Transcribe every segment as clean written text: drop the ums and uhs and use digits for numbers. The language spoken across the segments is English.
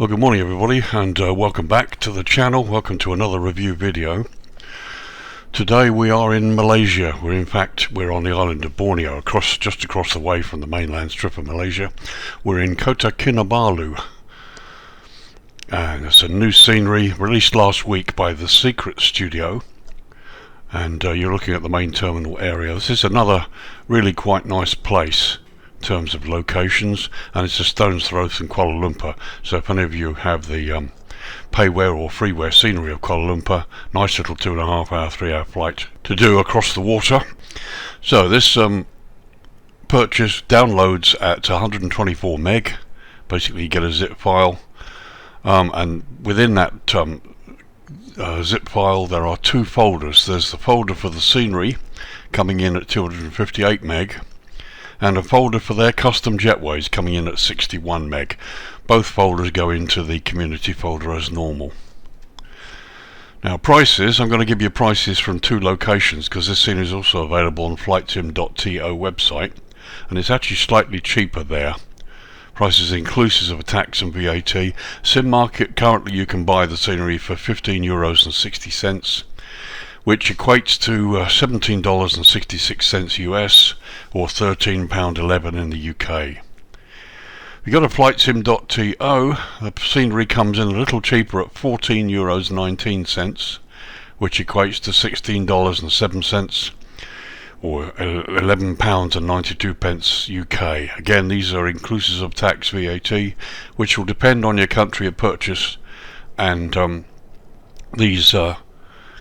Well, good morning everybody, and welcome back to the channel. Welcome to another review video. Today we are in Malaysia. We're on the island of Borneo, just across the way from the mainland strip of Malaysia. We're in Kota Kinabalu, and it's a new scenery released last week by the Secret Studio, and you're looking at the main terminal area. This is another really quite nice place in terms of locations, and it's a stone's throw from Kuala Lumpur. So if any of you have the payware or freeware scenery of Kuala Lumpur, nice little 2.5 hour, 3 hour flight to do across the water. So this purchase downloads at 124 meg. Basically you get a zip file, and within that zip file there are two folders. There's the folder for the scenery coming in at 258 meg, and a folder for their custom jetways coming in at 61 meg. Both folders go into the community folder as normal. Now prices, I'm going to give you prices from two locations because this scene is also available on Flightsim.to website, and it's actually slightly cheaper there. Prices inclusive of tax and VAT. Sim Market, currently you can buy the scenery for €15.60, which equates to $17.66 US, or £13.11 in the UK. If you go to Flightsim.to, the scenery comes in a little cheaper at €14.19, which equates to $16.07, or £11.92 UK. Again, these are inclusive of tax, VAT, which will depend on your country of purchase, and these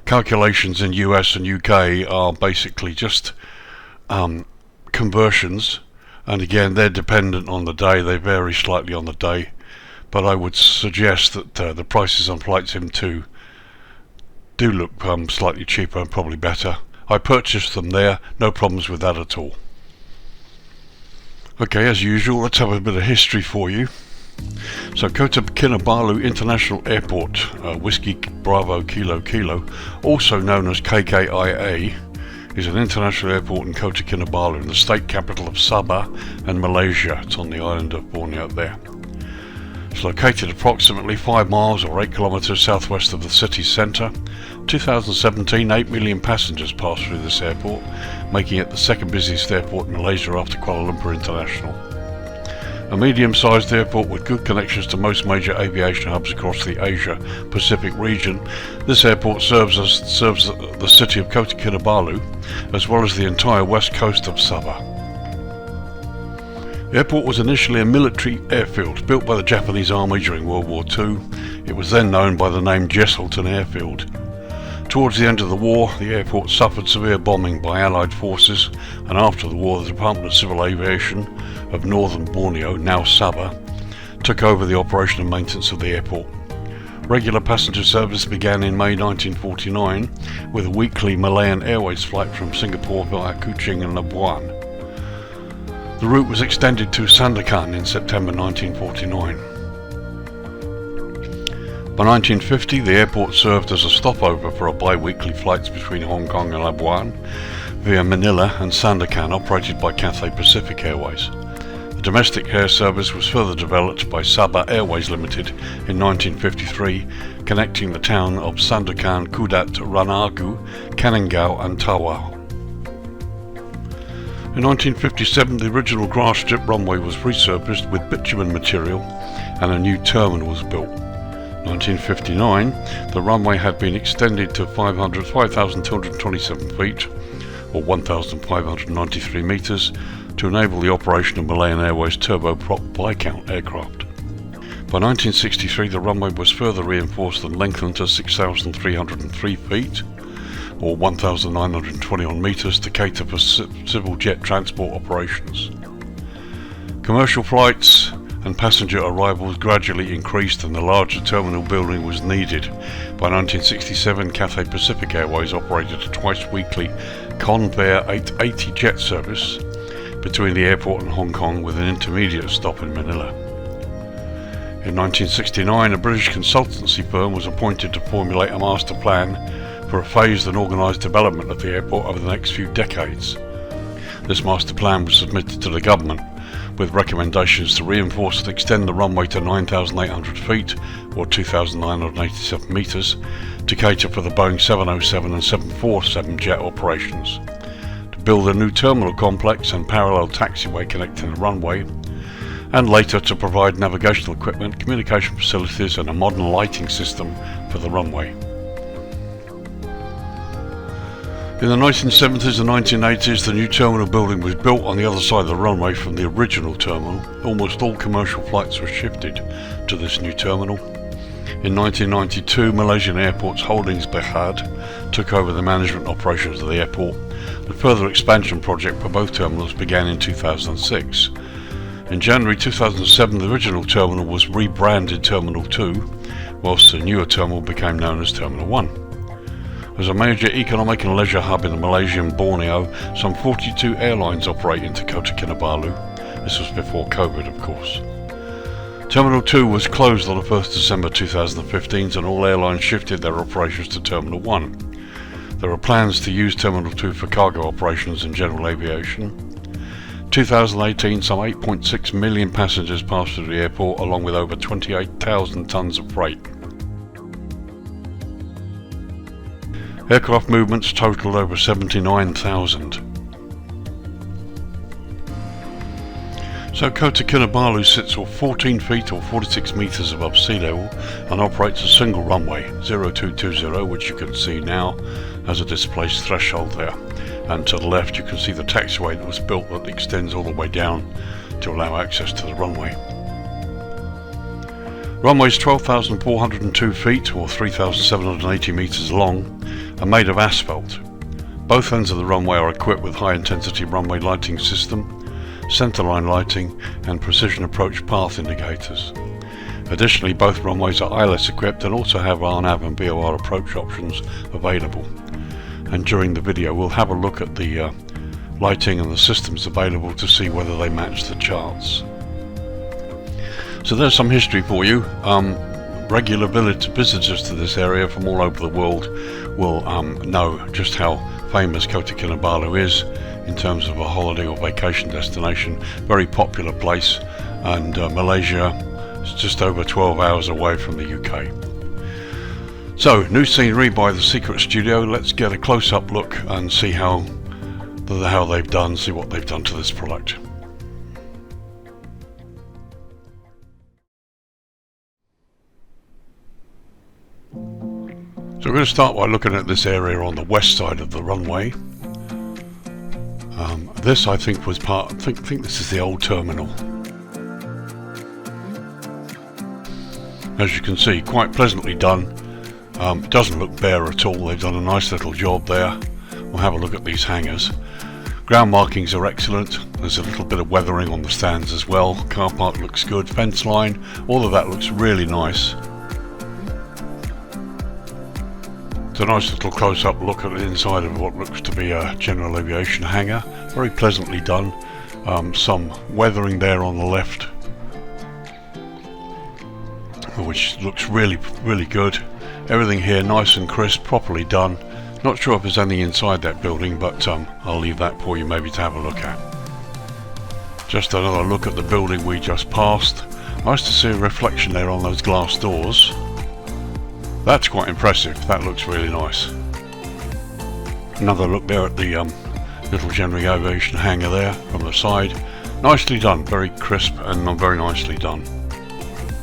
calculations in US and UK are basically just conversions, and again they're dependent on the day. They vary slightly on the day, but I would suggest that the prices on Flightsim.to do look slightly cheaper and probably better. I purchased them there, no problems with that at all. Okay, as usual, let's have a bit of history for you. So Kota Kinabalu International Airport, Whiskey Bravo Kilo Kilo, also known as KKIA, is an international airport in Kota Kinabalu, in the state capital of Sabah and Malaysia. It's on the island of Borneo there. It's located approximately 5 miles or 8 kilometers southwest of the city centre. 2017, 8 million passengers passed through this airport, making it the second busiest airport in Malaysia after Kuala Lumpur International. A medium-sized airport with good connections to most major aviation hubs across the Asia-Pacific region, this airport serves the city of Kota Kinabalu, as well as the entire west coast of Sabah. The airport was initially a military airfield built by the Japanese Army during World War II. It was then known by the name Jesselton Airfield. Towards the end of the war, the airport suffered severe bombing by Allied forces, and after the war the Department of Civil Aviation of Northern Borneo, now Sabah, took over the operation and maintenance of the airport. Regular passenger service began in May 1949 with a weekly Malayan Airways flight from Singapore via Kuching and Labuan. The route was extended to Sandakan in September 1949. By 1950, the airport served as a stopover for bi-weekly flights between Hong Kong and Labuan via Manila and Sandakan, operated by Cathay Pacific Airways. The domestic air service was further developed by Sabah Airways Limited in 1953, connecting the town of Sandakan, Kudat, Ranagu, Kaningau and Tawau. In 1957, the original grass strip runway was resurfaced with bitumen material and a new terminal was built. 1959, the runway had been extended to 5,227 feet, or 1,593 meters, to enable the operation of Malayan Airways turboprop Viscount aircraft. By 1963, the runway was further reinforced and lengthened to 6,303 feet, or 1,921 meters, to cater for civil jet transport operations. Commercial flights and passenger arrivals gradually increased, and the larger terminal building was needed. By 1967, Cathay Pacific Airways operated a twice-weekly Convair 880 jet service between the airport and Hong Kong, with an intermediate stop in Manila. In 1969, a British consultancy firm was appointed to formulate a master plan for a phased and organised development of the airport over the next few decades. This master plan was submitted to the government, with recommendations to reinforce and extend the runway to 9,800 feet or 2,987 metres to cater for the Boeing 707 and 747 jet operations, to build a new terminal complex and parallel taxiway connecting the runway, and later to provide navigational equipment, communication facilities and a modern lighting system for the runway. In the 1970s and 1980s, the new terminal building was built on the other side of the runway from the original terminal. Almost all commercial flights were shifted to this new terminal. In 1992, Malaysian Airports Holdings Berhad took over the management operations of the airport. The further expansion project for both terminals began in 2006. In January 2007, the original terminal was rebranded Terminal 2, whilst the newer terminal became known as Terminal 1. As a major economic and leisure hub in the Malaysian Borneo, some 42 airlines operate into Kota Kinabalu. This was before COVID, of course. Terminal 2 was closed on the 1st December 2015 and all airlines shifted their operations to Terminal 1. There are plans to use Terminal 2 for cargo operations and general aviation. 2018, some 8.6 million passengers passed through the airport, along with over 28,000 tonnes of freight. Aircraft movements totaled over 79,000. So Kota Kinabalu sits 14 feet or 46 metres above sea level and operates a single runway, 0220, which you can see now has a displaced threshold there. And to the left you can see the taxiway that was built that extends all the way down to allow access to the runway. Runway is 12,402 feet or 3,780 metres long and made of asphalt. Both ends of the runway are equipped with high-intensity runway lighting system, centerline lighting and precision approach path indicators. Additionally, both runways are ILS equipped and also have RNAV and VOR approach options available. And during the video we'll have a look at the lighting and the systems available to see whether they match the charts. So there's some history for you. Regular visitors to this area from all over the world will know just how famous Kota Kinabalu is in terms of a holiday or vacation destination. Very popular place, and Malaysia is just over 12 hours away from the UK. So, new scenery by the Secret Studio. Let's get a close-up look and see how they've done, see what they've done to this product. So we're going to start by looking at this area on the west side of the runway. This I think was I think this is the old terminal. As you can see, quite pleasantly done. It doesn't look bare at all. They've done a nice little job there. We'll have a look at these hangars. Ground markings are excellent. There's a little bit of weathering on the stands as well. Car park looks good. Fence line, all of that looks really nice. It's a nice little close-up look at the inside of what looks to be a general aviation hangar. Very pleasantly done. Some weathering there on the left, which looks really, really good. Everything here nice and crisp, properly done. Not sure if there's anything inside that building, but I'll leave that for you maybe to have a look at. Just another look at the building we just passed. Nice to see a reflection there on those glass doors. That's quite impressive. That looks really nice. Another look there at the little general aviation hangar there from the side. Nicely done, very crisp and very nicely done.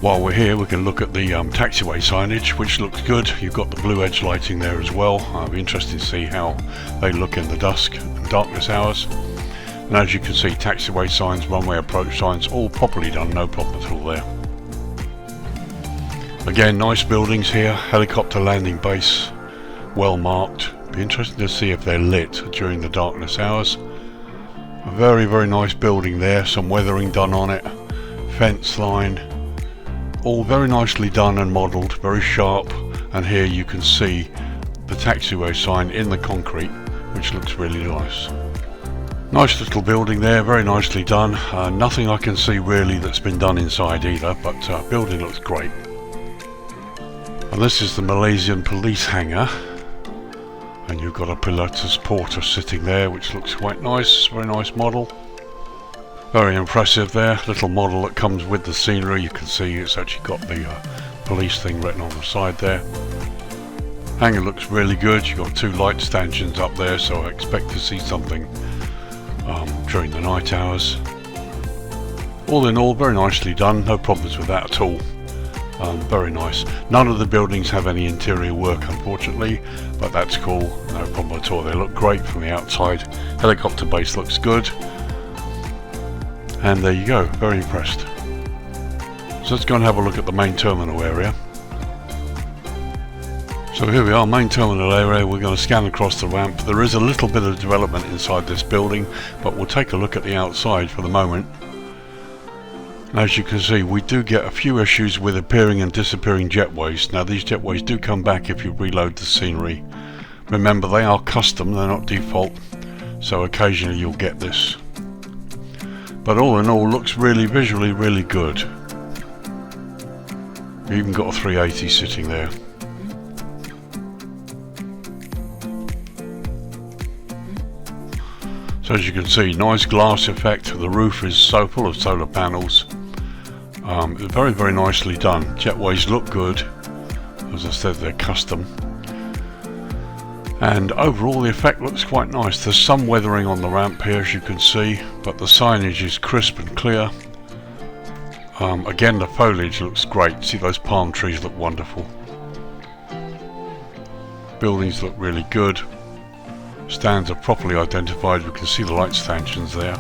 While we're here we can look at the taxiway signage, which looks good. You've got the blue edge lighting there as well. I'll be interested to see how they look in the dusk and darkness hours. And as you can see, taxiway signs, runway approach signs, all properly done, no problem at all there. Again, nice buildings here, helicopter landing base, well marked. Be interesting to see if they're lit during the darkness hours. A very, very nice building there, some weathering done on it, fence line, all very nicely done and modelled, very sharp. And here you can see the taxiway sign in the concrete, which looks really nice. Nice little building there, very nicely done. Nothing I can see really that's been done inside either, but building looks great. And this is the Malaysian police hangar, and you've got a pilotus porter sitting there, which looks quite nice, very nice model. Very impressive there. Little model that comes with the scenery. You can see it's actually got the police thing written on the side there. Hangar looks really good. You've got 2 light stanchions up there, so I expect to see something during the night hours. All in all, very nicely done. No problems with that at all. Very nice. None of the buildings have any interior work, unfortunately, but that's cool. No problem at all. They look great from the outside. Helicopter base looks good. And there you go. Very impressed. So let's go and have a look at the main terminal area. So here we are, main terminal area. We're going to scan across the ramp. There is a little bit of development inside this building, but we'll take a look at the outside for the moment. As you can see, we do get a few issues with appearing and disappearing jetways. Now these jetways do come back if you reload the scenery. Remember, they are custom, they're not default, so occasionally you'll get this. But all in all, looks visually really good. You've even got a 380 sitting there. So as you can see, nice glass effect. The roof is so full of solar panels. Very, very nicely done. Jetways look good. As I said, they're custom. And overall the effect looks quite nice. There's some weathering on the ramp here, as you can see, but the signage is crisp and clear. Again, the foliage looks great. See, those palm trees look wonderful. Buildings look really good. Stands are properly identified. We can see the light stanchions there.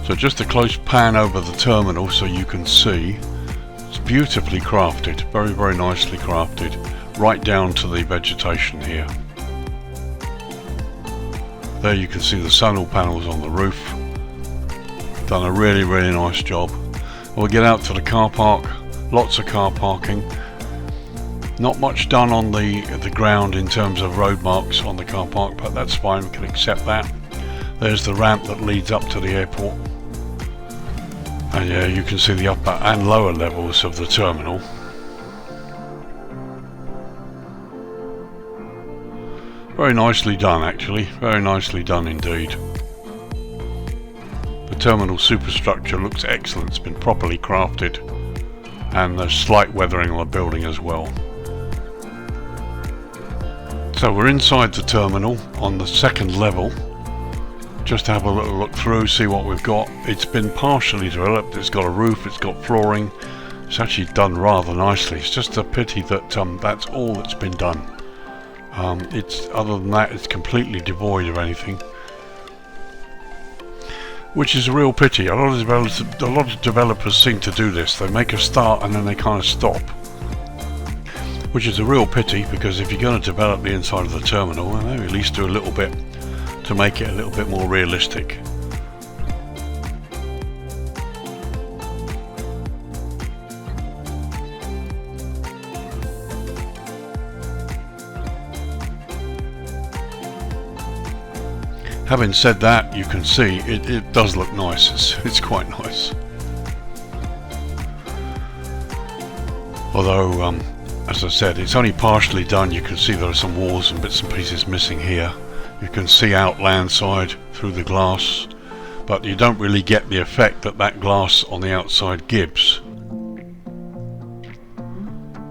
So just a close pan over the terminal so you can see. It's beautifully crafted, very, very nicely crafted, right down to the vegetation here. There you can see the solar panels on the roof. Done a really, really nice job. We'll get out to the car park. Lots of car parking. Not much done on the ground in terms of road marks on the car park, but that's fine, we can accept that. There's the ramp that leads up to the airport. And yeah, you can see the upper and lower levels of the terminal. Very nicely done, actually. Very nicely done indeed. The terminal superstructure looks excellent. It's been properly crafted. And there's slight weathering on the building as well. So we're inside the terminal on the 2nd level. Just have a little look through, see what we've got. It's been partially developed. It's got a roof, it's got flooring. It's actually done rather nicely. It's just a pity that that's all that's been done. Other than that, it's completely devoid of anything, which is a real pity. A lot of developers seem to do this. They make a start and then they kind of stop, which is a real pity, because if you're going to develop the inside of the terminal, well, maybe at least do a little bit to make it a little bit more realistic. Having said that, you can see it does look nice. It's quite nice. Although, as I said, it's only partially done. You can see there are some walls and bits and pieces missing here. You can see out landside through the glass, but you don't really get the effect that glass on the outside gives.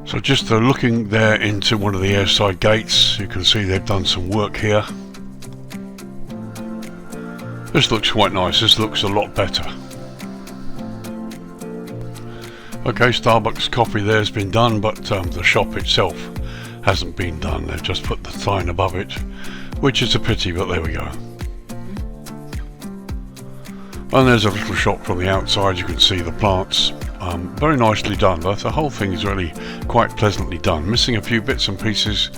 So just looking there into one of the airside gates, you can see they've done some work here. This looks quite nice. This looks a lot better. Okay, Starbucks coffee there has been done, but the shop itself hasn't been done. They've just put the sign above it, which is a pity, but there we go. And there's a little shop from the outside. You can see the plants. Very nicely done. The whole thing is really quite pleasantly done. Missing a few bits and pieces,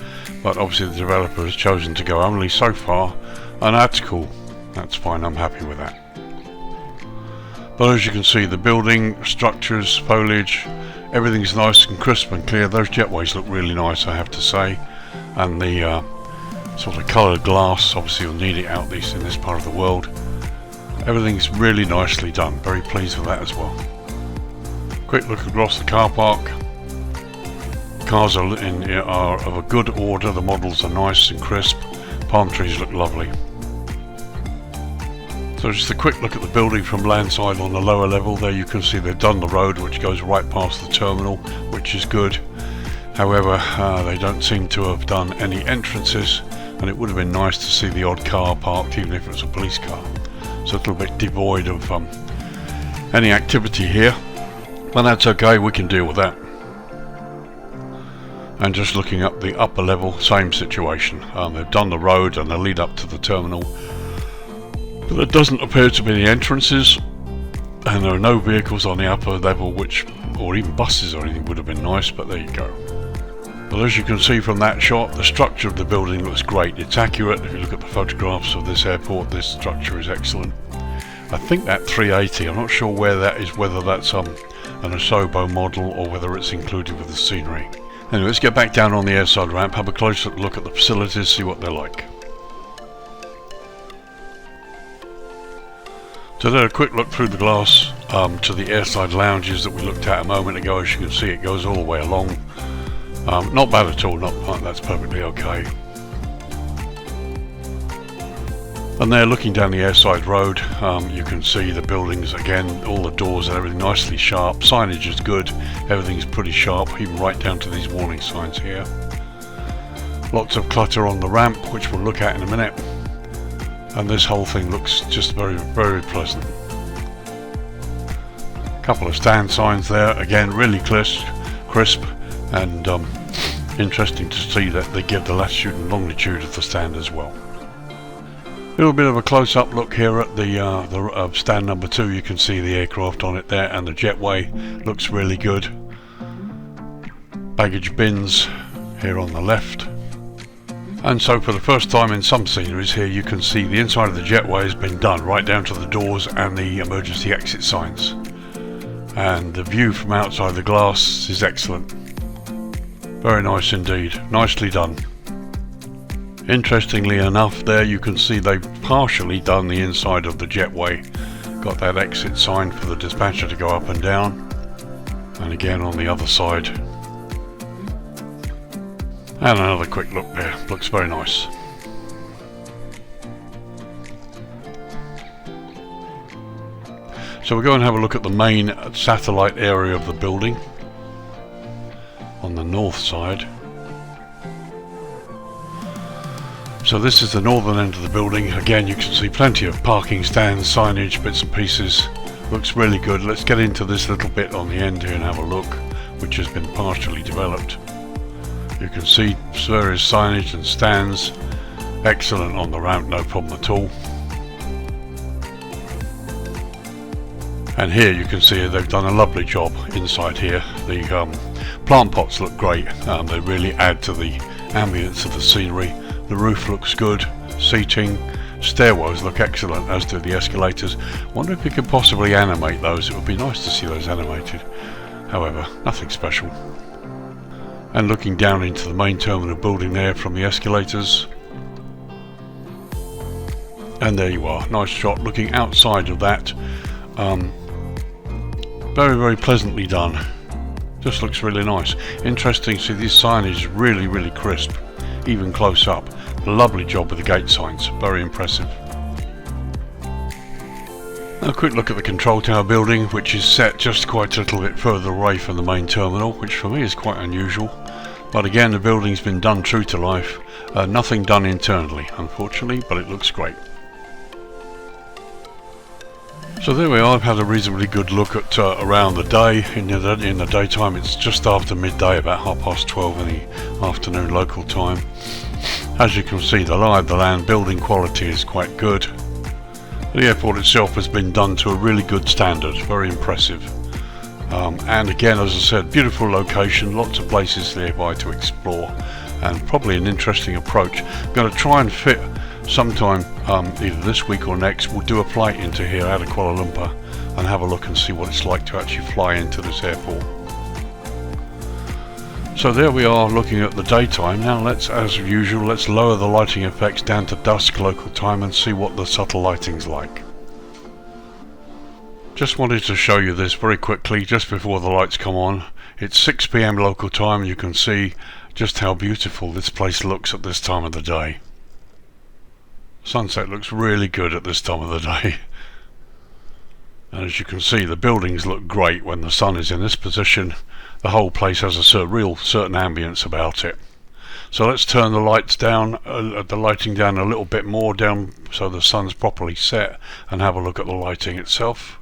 but obviously the developer has chosen to go only so far, and that's cool. That's fine, I'm happy with that. But as you can see, the building, structures, foliage, everything's nice and crisp and clear. Those jetways look really nice, I have to say. And the sort of coloured glass, obviously you'll need it out in this part of the world. Everything's really nicely done. Very pleased with that as well. Quick look across the car park. Cars are of a good order. The models are nice and crisp. Palm trees look lovely. So just a quick look at the building from landside on the lower level. There you can see they've done the road which goes right past the terminal, which is good. However, they don't seem to have done any entrances, and it would have been nice to see the odd car parked, even if it's a police car. It's a little bit devoid of any activity here, but that's okay, we can deal with that. And just looking up the upper level, same situation. They've done the road and the lead up to the terminal, but there doesn't appear to be any entrances, and there are no vehicles on the upper level, or even buses or anything would have been nice, but there you go. But as you can see from that shot, the structure of the building looks great. It's accurate. If you look at the photographs of this airport, this structure is excellent. I think that 380, I'm not sure where that is, whether that's an Asobo model or whether it's included with the scenery. Anyway, let's get back down on the airside ramp, have a closer look at the facilities, see what they're like. So there, a quick look through the glass to the airside lounges that we looked at a moment ago. As you can see, it goes all the way along. Not bad at all, that's perfectly okay. And there, looking down the Airside Road, you can see the buildings again, all the doors and everything nicely sharp. Signage is good, everything's pretty sharp, even right down to these warning signs here. Lots of clutter on the ramp, which we'll look at in a minute. And this whole thing looks just very, very pleasant. Couple of stand signs there, again really crisp, and interesting to see that they give the latitude and longitude of the stand as well. A little bit of a close-up look here at the stand number 2. You can see the aircraft on it there, and the jetway looks really good. Baggage bins here on the left. And so for the first time in some sceneries here, you can see the inside of the jetway has been done right down to the doors and the emergency exit signs. And the view from outside the glass is excellent. Very nice indeed, nicely done. Interestingly enough, there you can see they've partially done the inside of the jetway. Got that exit sign for the dispatcher to go up and down, and again on the other side. And another quick look there, looks very nice. So we'll go and have a look at the main satellite area of the building on the north side. So this is the northern end of the building. Again, you can see plenty of parking stands, signage, bits and pieces. Looks really good. Let's get into this little bit on the end here and have a look, which has been partially developed. You can see various signage and stands. Excellent on the ramp, no problem at all. And here you can see they've done a lovely job inside here. The plant pots look great. They really add to the ambience of the scenery. The roof looks good, seating, stairwells look excellent, as do the escalators. Wonder if we could possibly animate those. It would be nice to see those animated. However, nothing special. And looking down into the main terminal building there from the escalators. And there you are, nice shot looking outside of that. Very, very pleasantly done. Just looks really nice. Interesting to see this signage is really, really crisp, even close up. Lovely job with the gate signs, very impressive. A quick look at the control tower building, which is set just quite a little bit further away from the main terminal, which for me is quite unusual. But again, the building's been done true to life. Nothing done internally, unfortunately, but it looks great. So there we are. I've had a reasonably good look at around the day. In the daytime, it's just after midday, about 12:30 in the afternoon local time. As you can see, the lie of the land building quality is quite good. The airport itself has been done to a really good standard, very impressive. And again, as I said, beautiful location, lots of places nearby to explore, and probably an interesting approach. I'm going to try and fit sometime, either this week or next, we'll do a flight into here out of Kuala Lumpur and have a look and see what it's like to actually fly into this airport. So there we are looking at the daytime. Now let's, as usual, let's lower the lighting effects down to dusk local time and see what the subtle lighting's like. Just wanted to show you this very quickly just before the lights come on. It's 6 PM local time, and you can see just how beautiful this place looks at this time of the day. Sunset looks really good at this time of the day. And as you can see, the buildings look great when the sun is in this position. The whole place has a real certain ambience about it. So let's turn the lights down, the lighting down a little bit more, down so the sun's properly set, and have a look at the lighting itself.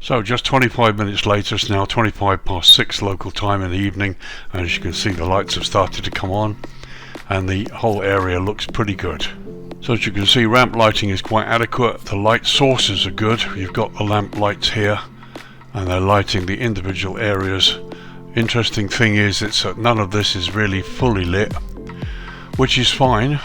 So just 25 minutes later, it's now 6:25 local time in the evening, and as you can see, the lights have started to come on and the whole area looks pretty good. So as you can see, ramp lighting is quite adequate. The light sources are good. You've got the lamp lights here and they're lighting the individual areas. Interesting thing is it's that none of this is really fully lit, which is fine,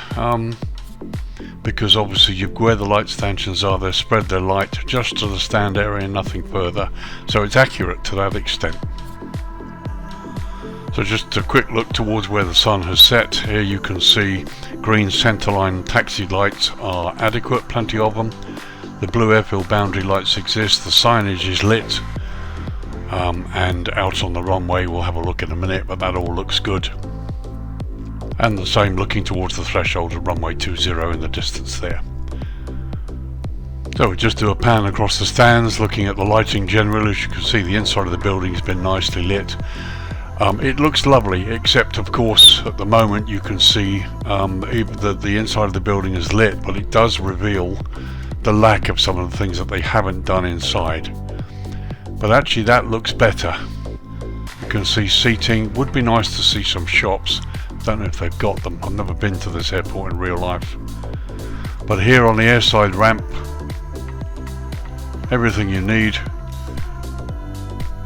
because obviously where the light stanchions are, they spread their light just to the stand area and nothing further, so it's accurate to that extent. So just a quick look towards where the sun has set. Here you can see green centerline taxi lights are adequate, plenty of them. The blue airfield boundary lights exist, the signage is lit, and out on the runway we'll have a look in a minute, but that all looks good. And the same looking towards the threshold of runway 20 in the distance there. So we just do a pan across the stands, looking at the lighting generally. As you can see, the inside of the building has been nicely lit. It looks lovely, except of course at the moment you can see even the inside of the building is lit, but it does reveal the lack of some of the things that they haven't done inside. But actually that looks better. You can see seating. Would be nice to see some shops. Don't know if they've got them. I've never been to this airport in real life. But here on the airside ramp, everything you need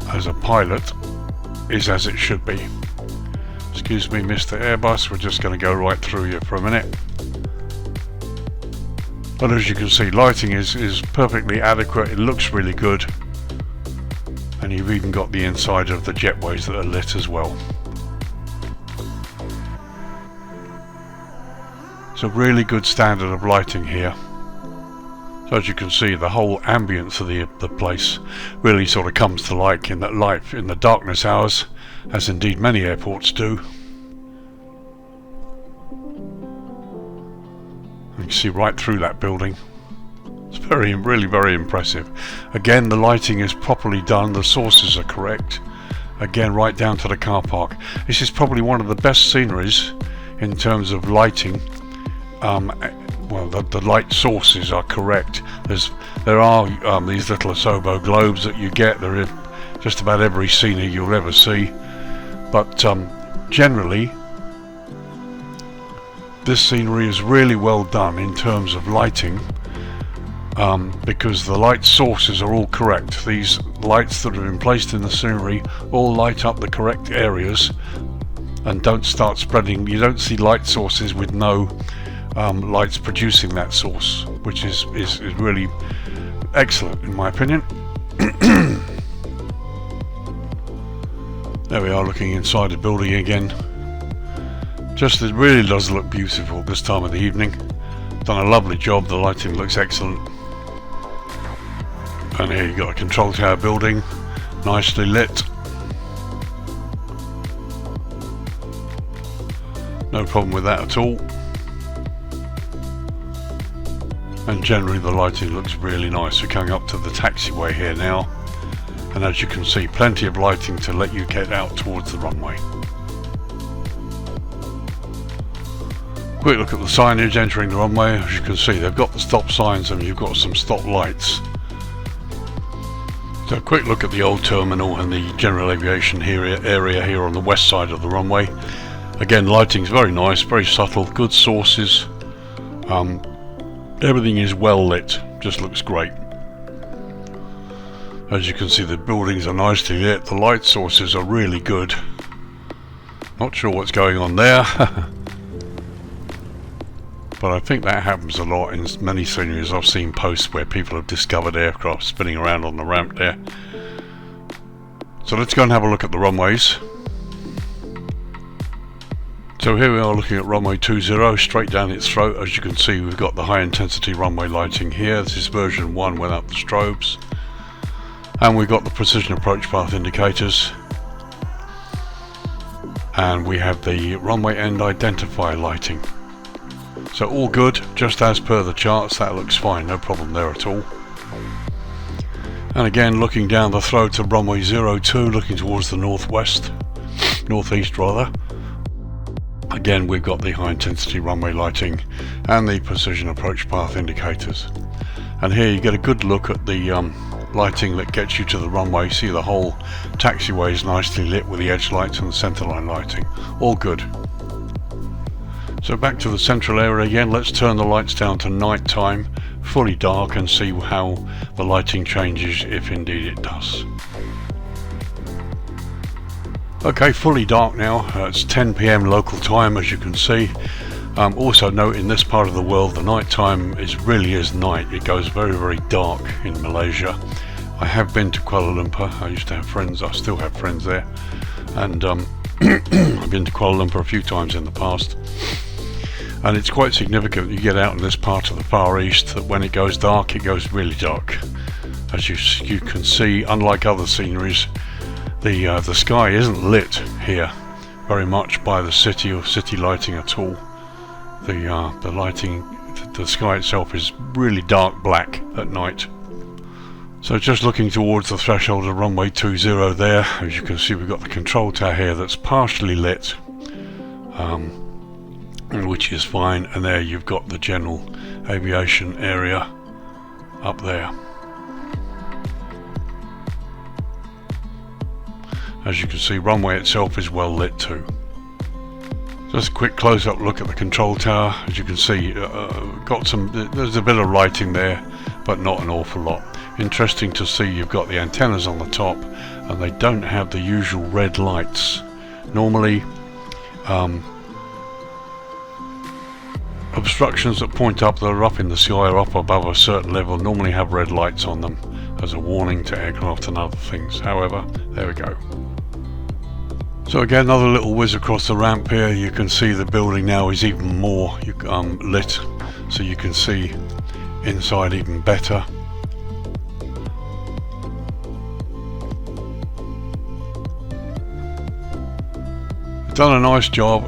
as a pilot is as it should be. Excuse me, Mr. Airbus, we're just going to go right through you for a minute. But as you can see, lighting is perfectly adequate. It looks really good. And you've even got the inside of the jetways that are lit as well. It's a really good standard of lighting here. So as you can see, the whole ambience of the place really sort of comes to life in the darkness hours, as indeed many airports do. You can see right through that building. It's really very impressive. Again, the lighting is properly done, the sources are correct. Again, right down to the car park. This is probably one of the best sceneries in terms of lighting. Well, the light sources are correct. There are these little Asobo globes that you get. They're in just about every scenery you'll ever see. But generally, this scenery is really well done in terms of lighting, because the light sources are all correct. These lights that have been placed in the scenery all light up the correct areas and don't start spreading. You don't see light sources with no lights producing that source, which is really excellent in my opinion. There we are, looking inside the building again. It really does look beautiful this time of the evening. Done a lovely job, the lighting looks excellent. And here you've got a control tower building, nicely lit. No problem with that at all. And generally the lighting looks really nice. We're coming up to the taxiway here now, and as you can see, plenty of lighting to let you get out towards the runway. Quick look at the signage entering the runway. As you can see, they've got the stop signs and you've got some stop lights. So a quick look at the old terminal and the general aviation area here on the west side of the runway. Again, lighting's very nice, very subtle, good sources. Everything is well lit, just looks great. As you can see, the buildings are nicely lit, the light sources are really good. Not sure what's going on there, but I think that happens a lot in many sceneries. I've seen posts where people have discovered aircraft spinning around on the ramp there. So let's go and have a look at the runways. So here we are looking at runway 20, straight down its throat. As you can see, we've got the high intensity runway lighting here. This is version 1 without the strobes. And we've got the precision approach path indicators. And we have the runway end identifier lighting. So all good, just as per the charts. That looks fine, no problem there at all. And again, looking down the throat of runway 02, looking towards the northeast rather. Again, we've got the high intensity runway lighting and the precision approach path indicators. And here you get a good look at the lighting that gets you to the runway. See, the whole taxiway is nicely lit with the edge lights and the centerline lighting. All good. So back to the central area again. Let's turn the lights down to night time, fully dark, and see how the lighting changes, if indeed it does. Okay, fully dark now. It's 10 PM local time, as you can see. Also note, in this part of the world, the night time really is night. It goes very, very dark in Malaysia. I have been to Kuala Lumpur. I used to have friends. I still have friends there. And I've been to Kuala Lumpur a few times in the past. And it's quite significant. You get out in this part of the Far East that when it goes dark, it goes really dark. As you can see, unlike other sceneries, the sky isn't lit here very much by the city or city lighting at all. The lighting, the sky itself is really dark black at night. So just looking towards the threshold of runway 20 there, as you can see, we've got the control tower here that's partially lit, which is fine, and there you've got the general aviation area up there. As you can see, runway itself is well lit too. Just a quick close-up look at the control tower. As you can see, there's a bit of lighting there, but not an awful lot. Interesting to see you've got the antennas on the top, and they don't have the usual red lights. Normally, obstructions that point up, that are up in the sky or up above a certain level, normally have red lights on them as a warning to aircraft and other things. However, there we go. So again, another little whiz across the ramp here. You can see the building now is even more lit, so you can see inside even better. Done a nice job.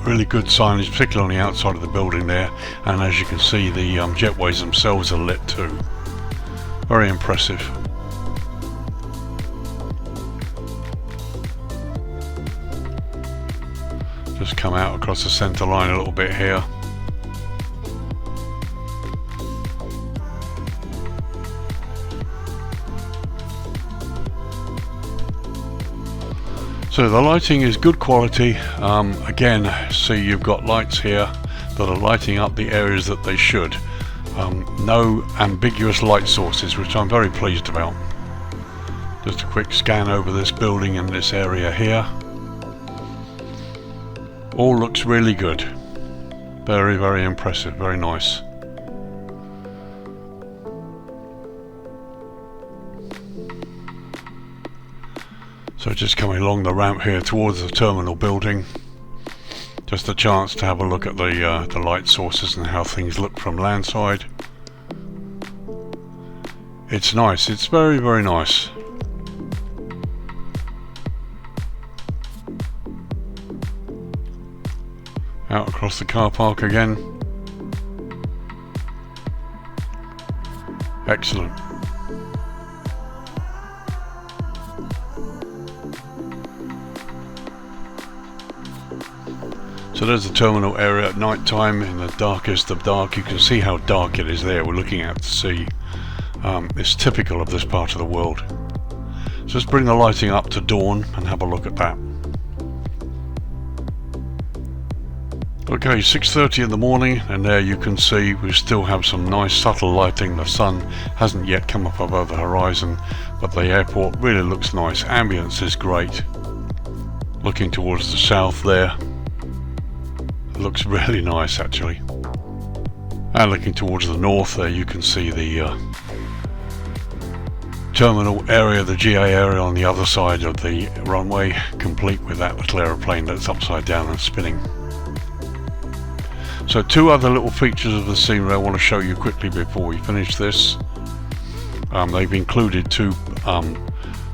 Really good signage, particularly on the outside of the building there, and as you can see, the jetways themselves are lit too. Very impressive. Just come out across the centre line a little bit here. So the lighting is good quality. Again, see, you've got lights here that are lighting up the areas that they should. No ambiguous light sources, which I'm very pleased about. Just a quick scan over this building and this area here. All looks really good. Very, very impressive, very nice. So just coming along the ramp here towards the terminal building. Just a chance to have a look at the light sources and how things look from landside. It's nice, it's very, very nice. Out across the car park again. Excellent. So there's the terminal area at night time, in the darkest of dark. You can see how dark it is there. We're looking out to sea. It's typical of this part of the world. So let's bring the lighting up to dawn and have a look at that. Okay, 6:30 in the morning, and there you can see we still have some nice subtle lighting. The sun hasn't yet come up above the horizon, but the airport really looks nice. Ambience is great. Looking towards the south there, it looks really nice actually. And looking towards the north there, you can see the terminal area, the GA area on the other side of the runway, complete with that little aeroplane that's upside down and spinning. So two other little features of the scenery I want to show you quickly before we finish this. They've included two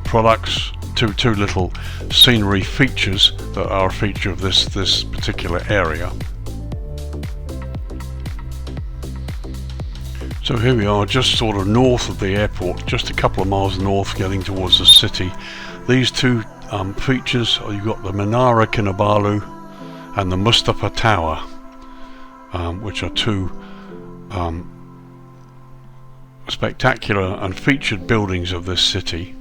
products, two little scenery features that are a feature of this particular area. So here we are, just sort of north of the airport, just a couple of miles north, getting towards the city. These two features, you've got the Menara Kinabalu and the Mustafa Tower, which are two spectacular and featured buildings of this city.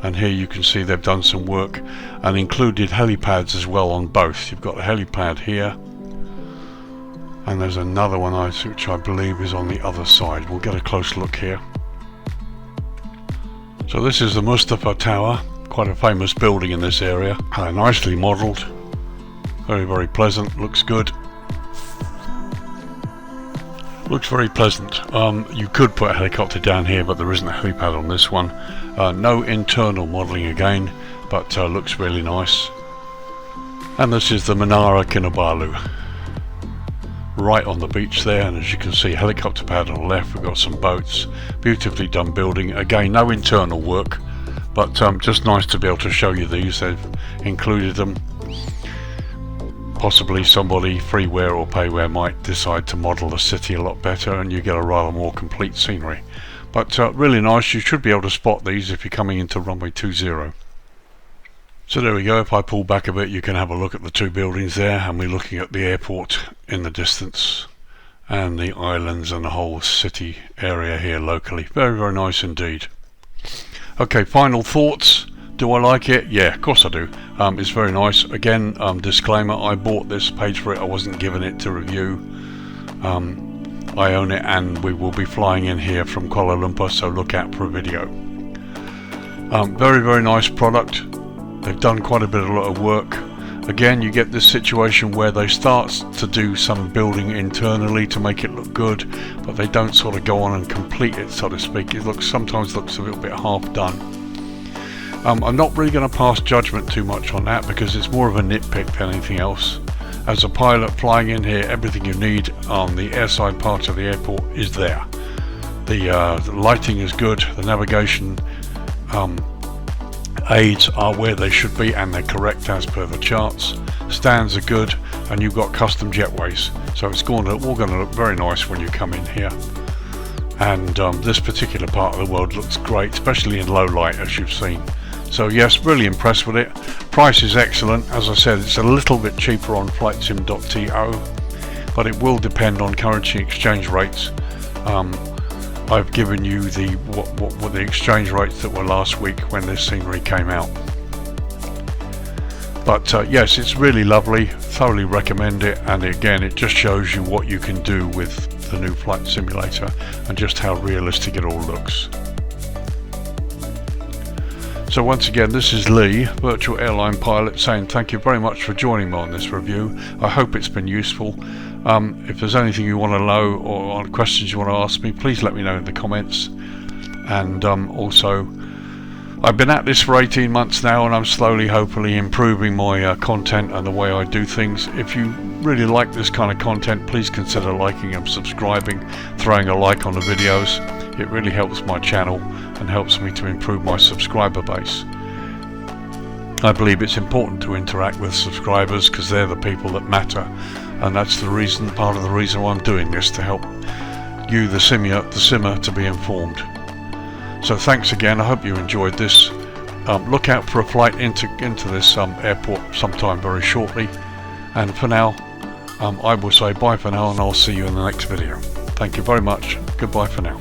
And here you can see they've done some work and included helipads as well on both. You've got a helipad here, and there's another one which I believe is on the other side. We'll get a close look here. So this is the Mustafa Tower, quite a famous building in this area. Nicely modelled, very, very pleasant, looks good. Looks very pleasant. You could put a helicopter down here, but there isn't a helipad on this one. No internal modelling again, but looks really nice. And this is the Menara Kinabalu, right on the beach there, and as you can see, helicopter pad on the left. We've got some boats, beautifully done building. Again, no internal work, but just nice to be able to show you these. They've included them. Possibly somebody, freeware or payware, might decide to model the city a lot better, and you get a rather more complete scenery. But really nice. You should be able to spot these if you're coming into runway 20. So there we go. If I pull back a bit, you can have a look at the two buildings there, and we're looking at the airport in the distance and the islands and the whole city area here locally. Very, very nice indeed. Okay, final thoughts. Do I like it? Yeah, of course I do. It's very nice. Again, disclaimer, I bought this, paid for it. I wasn't given it to review. I own it, and we will be flying in here from Kuala Lumpur, so look out for a video. Very, very nice product. They've done quite a lot of work. Again, you get this situation where they start to do some building internally to make it look good, but they don't sort of go on and complete it, so to speak. It sometimes looks a little bit half done. I'm not really going to pass judgment too much on that, because it's more of a nitpick than anything else. As a pilot flying in here, everything you need on the airside part of the airport is there. The lighting is good, the navigation aids are where they should be, and they're correct as per the charts. Stands are good, and you've got custom jetways, so it's all going to look very nice when you come in here. And this particular part of the world looks great, especially in low light, as you've seen. So yes, really impressed with it. Price is excellent. As I said, it's a little bit cheaper on Flightsim.to, but it will depend on currency exchange rates. I've given you what the exchange rates that were last week when this scenery came out. But yes, it's really lovely. Thoroughly recommend it. And again, it just shows you what you can do with the new flight simulator and just how realistic it all looks. So once again, this is Lee, Virtual Airline Pilot, saying thank you very much for joining me on this review. I hope it's been useful. If there's anything you want to know or questions you want to ask me, please let me know in the comments. And also, I've been at this for 18 months now, and I'm slowly, hopefully, improving my content and the way I do things. If you really like this kind of content, please consider liking and subscribing, throwing a like on the videos. It really helps my channel and helps me to improve my subscriber base. I believe it's important to interact with subscribers, because they're the people that matter, and that's part of the reason why I'm doing this, to help you, the simmer, to be informed. So thanks again. I hope you enjoyed this. Look out for a flight into this airport sometime very shortly. And for now, I will say bye for now, and I'll see you in the next video. Thank you very much. Goodbye for now.